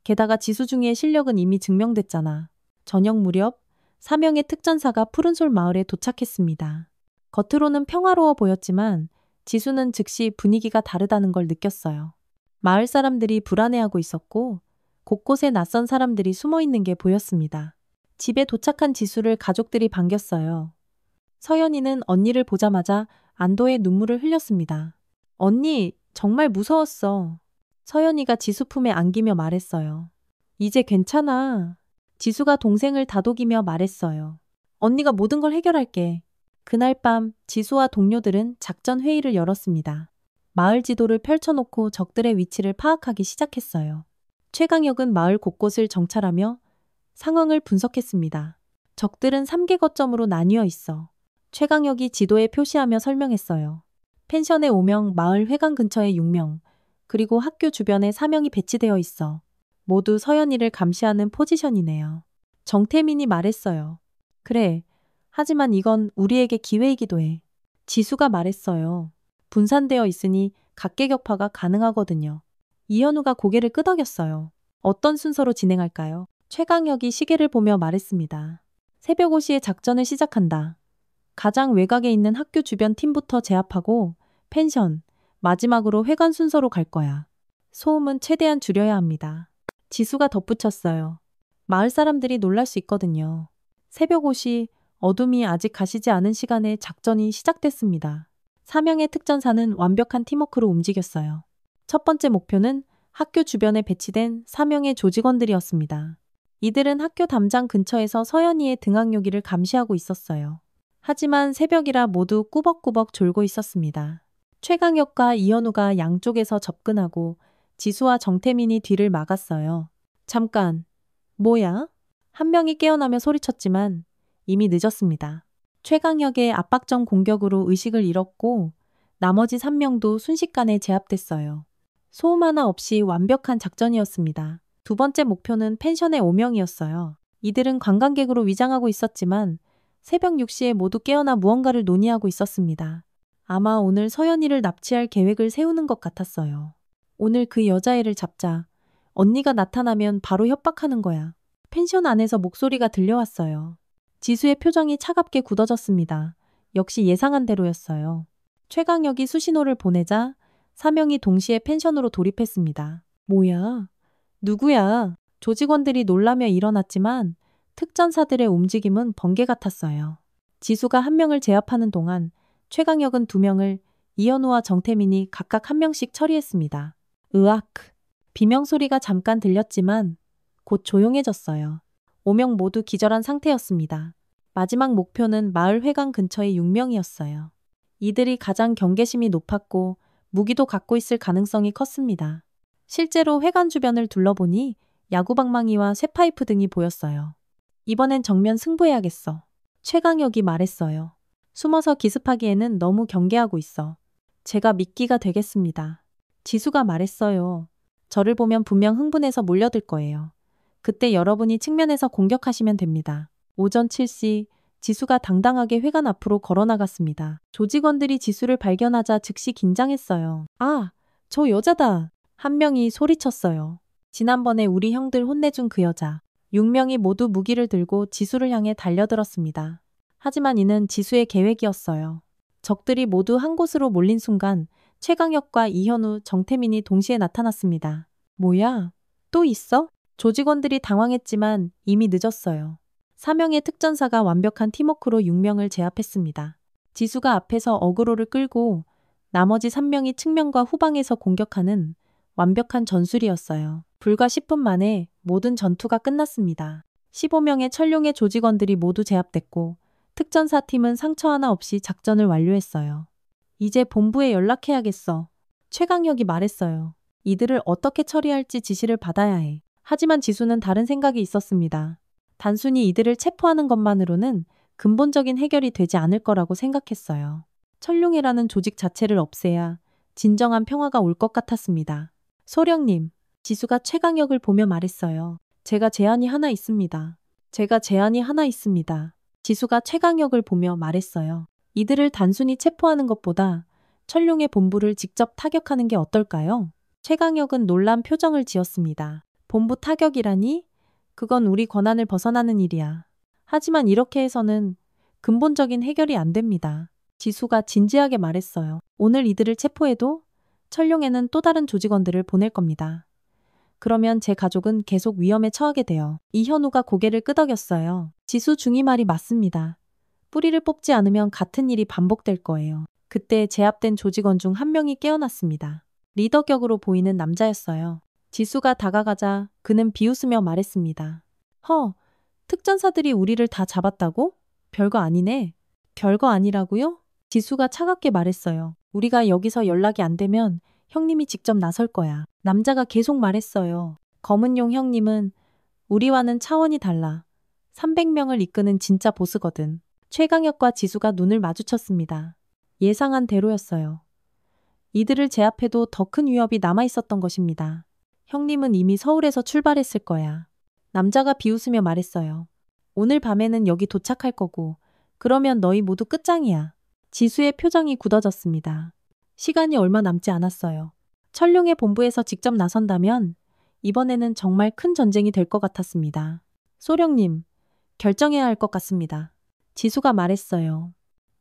게다가 지수중의 실력은 이미 증명됐잖아. 저녁 무렵 4명의 특전사가 푸른솔 마을에 도착했습니다. 겉으로는 평화로워 보였지만 지수는 즉시 분위기가 다르다는 걸 느꼈어요. 마을 사람들이 불안해하고 있었고 곳곳에 낯선 사람들이 숨어 있는 게 보였습니다. 집에 도착한 지수를 가족들이 반겼어요. 서연이는 언니를 보자마자 안도의 눈물을 흘렸습니다. 언니, 정말 무서웠어. 서연이가 지수 품에 안기며 말했어요. 이제 괜찮아. 지수가 동생을 다독이며 말했어요. 언니가 모든 걸 해결할게. 그날 밤 지수와 동료들은 작전 회의를 열었습니다. 마을 지도를 펼쳐놓고 적들의 위치를 파악하기 시작했어요. 최강혁은 마을 곳곳을 정찰하며 상황을 분석했습니다. 적들은 3개 거점으로 나뉘어 있어. 최강혁이 지도에 표시하며 설명했어요. 펜션에 5명, 마을 회관 근처에 6명, 그리고 학교 주변에 4명이 배치되어 있어. 모두 서연이를 감시하는 포지션이네요. 정태민이 말했어요. 그래. 하지만 이건 우리에게 기회이기도 해. 지수가 말했어요. 분산되어 있으니 각계격파가 가능하거든요. 이현우가 고개를 끄덕였어요. 어떤 순서로 진행할까요? 최강혁이 시계를 보며 말했습니다. 새벽 5시에 작전을 시작한다. 가장 외곽에 있는 학교 주변 팀부터 제압하고 펜션, 마지막으로 회관 순서로 갈 거야. 소음은 최대한 줄여야 합니다. 지수가 덧붙였어요. 마을 사람들이 놀랄 수 있거든요. 새벽 5시, 어둠이 아직 가시지 않은 시간에 작전이 시작됐습니다. 4명의 특전사는 완벽한 팀워크로 움직였어요. 첫 번째 목표는 학교 주변에 배치된 4명의 조직원들이었습니다. 이들은 학교 담장 근처에서 서연이의 등학요기를 감시하고 있었어요. 하지만 새벽이라 모두 꾸벅꾸벅 졸고 있었습니다. 최강혁과 이현우가 양쪽에서 접근하고 지수와 정태민이 뒤를 막았어요. 잠깐, 뭐야? 한 명이 깨어나며 소리쳤지만 이미 늦었습니다. 최강혁의 압박적 공격으로 의식을 잃었고 나머지 3명도 순식간에 제압됐어요. 소음 하나 없이 완벽한 작전이었습니다. 두 번째 목표는 펜션의 5명이었어요. 이들은 관광객으로 위장하고 있었지만 새벽 6시에 모두 깨어나 무언가를 논의하고 있었습니다. 아마 오늘 서연이를 납치할 계획을 세우는 것 같았어요. 오늘 그 여자애를 잡자. 언니가 나타나면 바로 협박하는 거야. 펜션 안에서 목소리가 들려왔어요. 지수의 표정이 차갑게 굳어졌습니다. 역시 예상한 대로였어요. 최강혁이 수신호를 보내자 4명이 동시에 펜션으로 돌입했습니다. 뭐야? 누구야? 조직원들이 놀라며 일어났지만 특전사들의 움직임은 번개 같았어요. 지수가 한 명을 제압하는 동안 최강혁은 2명을, 이현우와 정태민이 각각 한 명씩 처리했습니다. 으악! 비명소리가 잠깐 들렸지만 곧 조용해졌어요. 5명 모두 기절한 상태였습니다. 마지막 목표는 마을 회관 근처의 6명이었어요. 이들이 가장 경계심이 높았고 무기도 갖고 있을 가능성이 컸습니다. 실제로 회관 주변을 둘러보니 야구방망이와 쇠파이프 등이 보였어요. 이번엔 정면 승부해야겠어. 최강혁이 말했어요. 숨어서 기습하기에는 너무 경계하고 있어. 제가 미끼가 되겠습니다. 지수가 말했어요. 저를 보면 분명 흥분해서 몰려들 거예요. 그때 여러분이 측면에서 공격하시면 됩니다. 오전 7시 지수가 당당하게 회관 앞으로 걸어나갔습니다. 조직원들이 지수를 발견하자 즉시 긴장했어요. 아, 저 여자다. 한 명이 소리쳤어요. 지난번에 우리 형들 혼내준 그 여자. 6명이 모두 무기를 들고 지수를 향해 달려들었습니다. 하지만 이는 지수의 계획이었어요. 적들이 모두 한 곳으로 몰린 순간 최강혁과 이현우, 정태민이 동시에 나타났습니다. 뭐야? 또 있어? 조직원들이 당황했지만 이미 늦었어요. 4명의 특전사가 완벽한 팀워크로 6명을 제압했습니다. 지수가 앞에서 어그로를 끌고 나머지 3명이 측면과 후방에서 공격하는 완벽한 전술이었어요. 불과 10분 만에 모든 전투가 끝났습니다. 15명의 천룡의 조직원들이 모두 제압됐고 특전사 팀은 상처 하나 없이 작전을 완료했어요. 이제 본부에 연락해야겠어. 최강혁이 말했어요. 이들을 어떻게 처리할지 지시를 받아야 해. 하지만 지수는 다른 생각이 있었습니다. 단순히 이들을 체포하는 것만으로는 근본적인 해결이 되지 않을 거라고 생각했어요. 천룡회라는 조직 자체를 없애야 진정한 평화가 올 것 같았습니다. 소령님, 지수가 최강혁을 보며 말했어요. 제가 제안이 하나 있습니다. 제가 제안이 하나 있습니다. 지수가 최강혁을 보며 말했어요. 이들을 단순히 체포하는 것보다 철룡의 본부를 직접 타격하는 게 어떨까요? 최강혁은 놀란 표정을 지었습니다. 본부 타격이라니? 그건 우리 권한을 벗어나는 일이야. 하지만 이렇게 해서는 근본적인 해결이 안 됩니다. 지수가 진지하게 말했어요. 오늘 이들을 체포해도 철룡에는 또 다른 조직원들을 보낼 겁니다. 그러면 제 가족은 계속 위험에 처하게 돼요. 이현우가 고개를 끄덕였어요. 지수 중이 말이 맞습니다. 뿌리를 뽑지 않으면 같은 일이 반복될 거예요. 그때 제압된 조직원 중 한 명이 깨어났습니다. 리더격으로 보이는 남자였어요. 지수가 다가가자 그는 비웃으며 말했습니다. 특전사들이 우리를 다 잡았다고? 별거 아니네. 별거 아니라고요? 지수가 차갑게 말했어요. 우리가 여기서 연락이 안 되면 형님이 직접 나설 거야. 남자가 계속 말했어요. 검은용 형님은 우리와는 차원이 달라. 300명을 이끄는 진짜 보스거든. 최강혁과 지수가 눈을 마주쳤습니다. 예상한 대로였어요. 이들을 제압해도 더 큰 위협이 남아 있었던 것입니다. 형님은 이미 서울에서 출발했을 거야. 남자가 비웃으며 말했어요. 오늘 밤에는 여기 도착할 거고, 그러면 너희 모두 끝장이야. 지수의 표정이 굳어졌습니다. 시간이 얼마 남지 않았어요. 철룡의 본부에서 직접 나선다면 이번에는 정말 큰 전쟁이 될 것 같았습니다. 소령님, 결정해야 할 것 같습니다. 지수가 말했어요.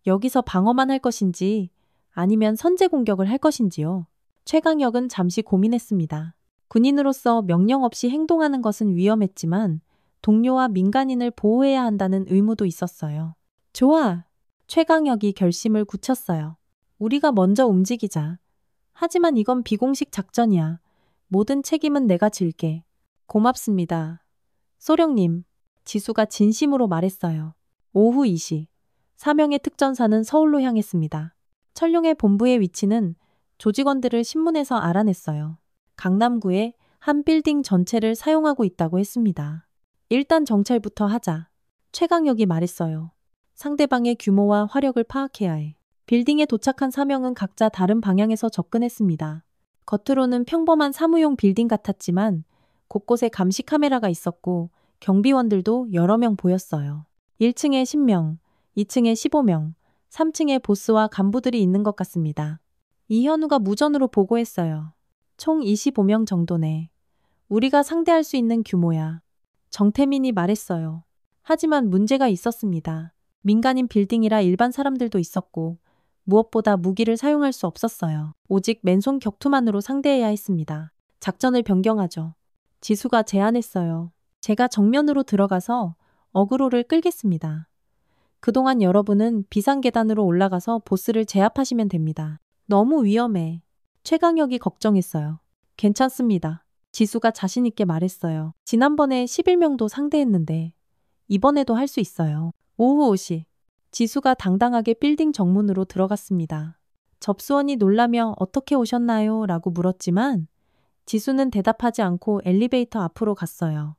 여기서 방어만 할 것인지 아니면 선제 공격을 할 것인지요. 최강혁은 잠시 고민했습니다. 군인으로서 명령 없이 행동하는 것은 위험했지만 동료와 민간인을 보호해야 한다는 의무도 있었어요. 좋아. 최강혁이 결심을 굳혔어요. 우리가 먼저 움직이자. 하지만 이건 비공식 작전이야. 모든 책임은 내가 질게. 고맙습니다. 소령님, 지수가 진심으로 말했어요. 오후 2시, 4명의 특전사는 서울로 향했습니다. 철룡의 본부의 위치는 조직원들을 신문에서 알아냈어요. 강남구의 한 빌딩 전체를 사용하고 있다고 했습니다. 일단 정찰부터 하자. 최강혁이 말했어요. 상대방의 규모와 화력을 파악해야 해. 빌딩에 도착한 4명은 각자 다른 방향에서 접근했습니다. 겉으로는 평범한 사무용 빌딩 같았지만 곳곳에 감시 카메라가 있었고 경비원들도 여러 명 보였어요. 1층에 10명, 2층에 15명, 3층에 보스와 간부들이 있는 것 같습니다. 이현우가 무전으로 보고했어요. 총 25명 정도네. 우리가 상대할 수 있는 규모야. 정태민이 말했어요. 하지만 문제가 있었습니다. 민간인 빌딩이라 일반 사람들도 있었고 무엇보다 무기를 사용할 수 없었어요. 오직 맨손 격투만으로 상대해야 했습니다. 작전을 변경하죠. 지수가 제안했어요. 제가 정면으로 들어가서 어그로를 끌겠습니다. 그동안 여러분은 비상계단으로 올라가서 보스를 제압하시면 됩니다. 너무 위험해. 최강혁이 걱정했어요. 괜찮습니다. 지수가 자신있게 말했어요. 지난번에 11명도 상대했는데 이번에도 할 수 있어요. 오후 5시. 지수가 당당하게 빌딩 정문으로 들어갔습니다. 접수원이 놀라며 어떻게 오셨나요? 라고 물었지만 지수는 대답하지 않고 엘리베이터 앞으로 갔어요.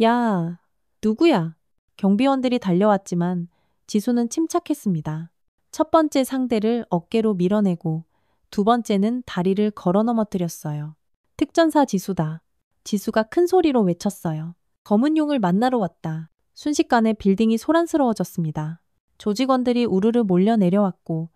야, 누구야? 경비원들이 달려왔지만 지수는 침착했습니다. 첫 번째 상대를 어깨로 밀어내고 두 번째는 다리를 걸어 넘어뜨렸어요. 특전사 지수다. 지수가 큰 소리로 외쳤어요. 검은 용을 만나러 왔다. 순식간에 빌딩이 소란스러워졌습니다. 조직원들이 우르르 몰려 내려왔고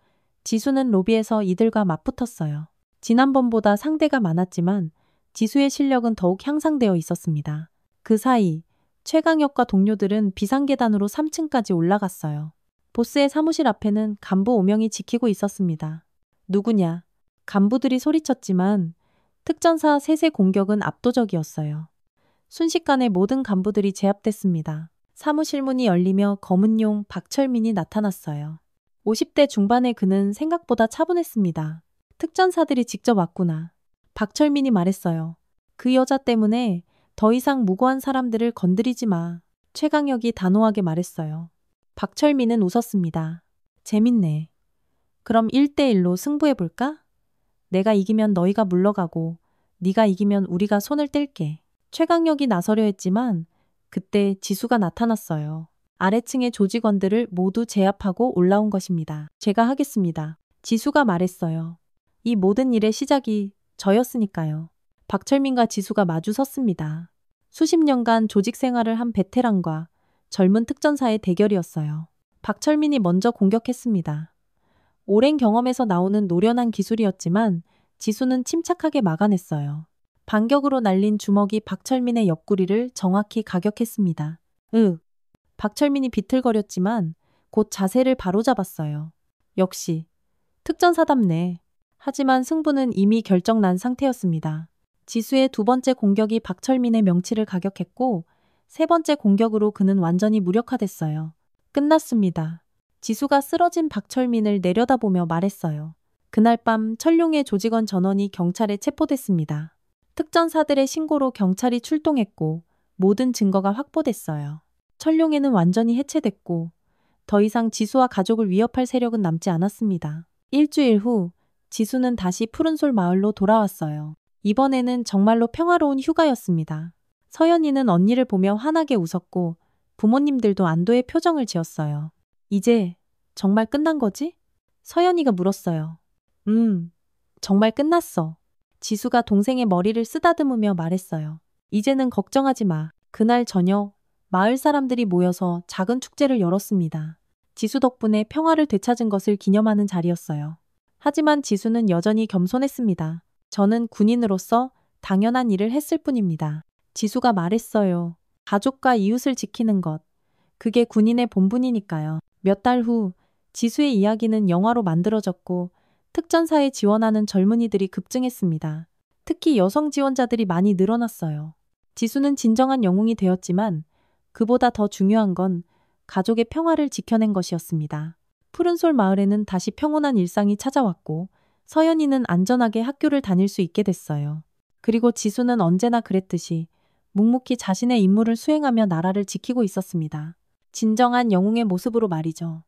지수는 로비에서 이들과 맞붙었어요. 지난번보다 상대가 많았지만 지수의 실력은 더욱 향상되어 있었습니다. 그 사이 최강혁과 동료들은 비상계단으로 3층까지 올라갔어요. 보스의 사무실 앞에는 간부 5명이 지키고 있었습니다. 누구냐? 간부들이 소리쳤지만 특전사 셋의 공격은 압도적이었어요. 순식간에 모든 간부들이 제압됐습니다. 사무실 문이 열리며 검은용 박철민이 나타났어요. 50대 중반의 그는 생각보다 차분했습니다. 특전사들이 직접 왔구나. 박철민이 말했어요. 그 여자 때문에 더 이상 무고한 사람들을 건드리지 마. 최강혁이 단호하게 말했어요. 박철민은 웃었습니다. 재밌네. 그럼 1대1로 승부해볼까? 내가 이기면 너희가 물러가고 네가 이기면 우리가 손을 뗄게. 최강혁이 나서려 했지만 그때 지수가 나타났어요. 아래층의 조직원들을 모두 제압하고 올라온 것입니다. 제가 하겠습니다. 지수가 말했어요. 이 모든 일의 시작이 저였으니까요. 박철민과 지수가 마주 섰습니다. 수십 년간 조직 생활을 한 베테랑과 젊은 특전사의 대결이었어요. 박철민이 먼저 공격했습니다. 오랜 경험에서 나오는 노련한 기술이었지만 지수는 침착하게 막아냈어요. 반격으로 날린 주먹이 박철민의 옆구리를 정확히 가격했습니다. 박철민이 비틀거렸지만 곧 자세를 바로잡았어요. 역시 특전사답네. 하지만 승부는 이미 결정난 상태였습니다. 지수의 두 번째 공격이 박철민의 명치를 가격했고 세 번째 공격으로 그는 완전히 무력화됐어요. 끝났습니다. 지수가 쓰러진 박철민을 내려다보며 말했어요. 그날 밤 철룡의 조직원 전원이 경찰에 체포됐습니다. 특전사들의 신고로 경찰이 출동했고 모든 증거가 확보됐어요. 철룡회는 완전히 해체됐고 더 이상 지수와 가족을 위협할 세력은 남지 않았습니다. 일주일 후 지수는 다시 푸른솔 마을로 돌아왔어요. 이번에는 정말로 평화로운 휴가였습니다. 서연이는 언니를 보며 환하게 웃었고 부모님들도 안도의 표정을 지었어요. 이제 정말 끝난 거지? 서연이가 물었어요. 정말 끝났어. 지수가 동생의 머리를 쓰다듬으며 말했어요. 이제는 걱정하지 마. 그날 저녁 마을 사람들이 모여서 작은 축제를 열었습니다. 지수 덕분에 평화를 되찾은 것을 기념하는 자리였어요. 하지만 지수는 여전히 겸손했습니다. 저는 군인으로서 당연한 일을 했을 뿐입니다. 지수가 말했어요. 가족과 이웃을 지키는 것. 그게 군인의 본분이니까요. 몇 달 후 지수의 이야기는 영화로 만들어졌고 특전사에 지원하는 젊은이들이 급증했습니다. 특히 여성 지원자들이 많이 늘어났어요. 지수는 진정한 영웅이 되었지만 그보다 더 중요한 건 가족의 평화를 지켜낸 것이었습니다. 푸른솔 마을에는 다시 평온한 일상이 찾아왔고 서연이는 안전하게 학교를 다닐 수 있게 됐어요. 그리고 지수는 언제나 그랬듯이 묵묵히 자신의 임무를 수행하며 나라를 지키고 있었습니다. 진정한 영웅의 모습으로 말이죠.